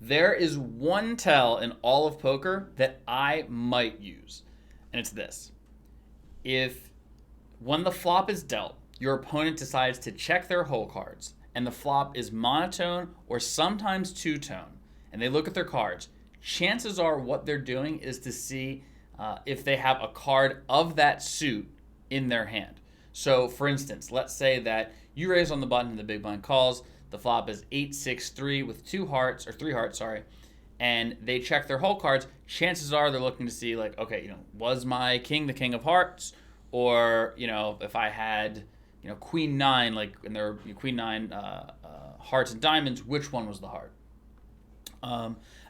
There is one tell in all of poker that I might use, and it's this. If when the flop is dealt, your opponent decides to check their hole cards, and the flop is monotone or sometimes two tone, and they look at their cards, chances are what they're doing is to see if they have a card of that suit in their hand. So, for instance, let's say that you raise on the button and the big blind calls. The flop is 8-6-3 with two hearts, or three hearts, sorry, and they check their hole cards. Chances are they're looking to see, like, okay, was my king the king of hearts? Or, if I had, queen nine, like, and there were queen nine hearts and diamonds, which one was the heart?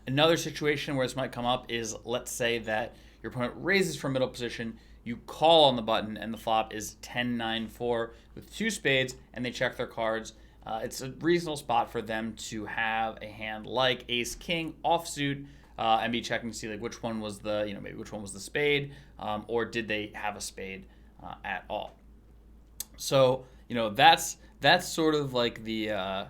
Another situation where this might come up is, let's say that your opponent raises from middle position, you call on the button, and the flop is 10-9-4 with two spades, and they check their cards. It's a reasonable spot for them to have a hand like ace king offsuit, and be checking to see like which one was the maybe which one was the spade, or did they have a spade at all. So that's sort of like the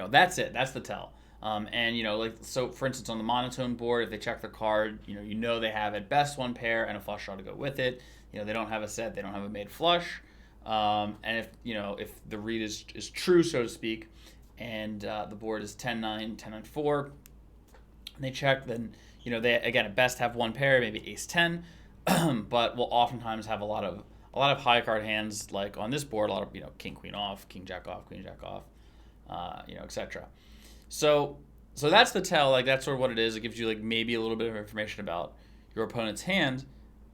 that's it. That's the tell. And like, so for instance, on the monotone board, if they check their card, they have at best one pair and a flush draw to go with it. They don't have a set, they don't have a made flush. And if the read is true, so to speak, and the board is 10-9, 10-9-4, and they check, then they again at best have one pair, maybe ace 10, but will oftentimes have a lot of high card hands, like on this board, a lot of king queen off, king jack off, queen jack off, etc. So that's the tell. Like, that's sort of what it is. It gives you like maybe a little bit of information about your opponent's hand,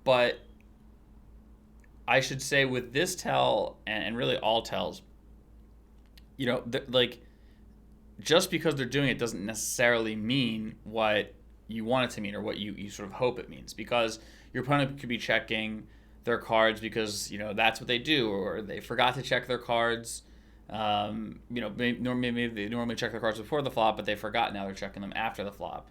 but I should say with this tell and really all tells, like, just because they're doing it doesn't necessarily mean what you want it to mean or what you sort of hope it means, because your opponent could be checking their cards because that's what they do, or they forgot to check their cards. Maybe they normally check their cards before the flop, but they forgot, now they're checking them after the flop.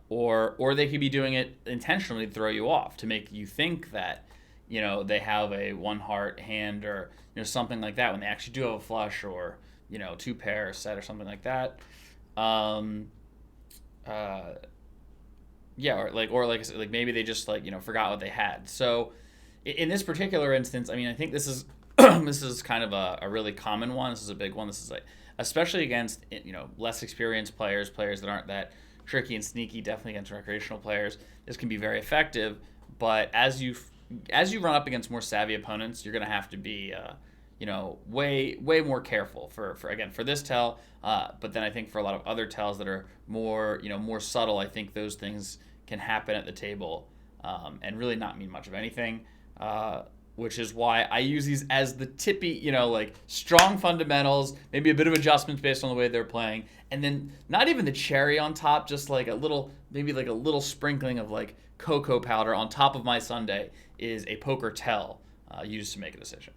Or they could be doing it intentionally to throw you off, to make you think that they have a one heart hand, or something like that, when they actually do have a flush, or two pair set or something like that. Or like I said, like maybe they just forgot what they had. So in this particular instance, I mean, I think this is this is kind of a really common one. This is a big one. This is like, especially against less experienced players that aren't that tricky and sneaky. Definitely against recreational players, this can be very effective. But as you run up against more savvy opponents, you're going to have to be way more careful for this tell. But then I think for a lot of other tells that are more more subtle, I think those things can happen at the table, and really not mean much of anything. Which is why I use these as the tippy, like strong fundamentals, maybe a bit of adjustments based on the way they're playing, and then not even the cherry on top, just like a little sprinkling of like cocoa powder on top of my sundae is a poker tell used to make a decision.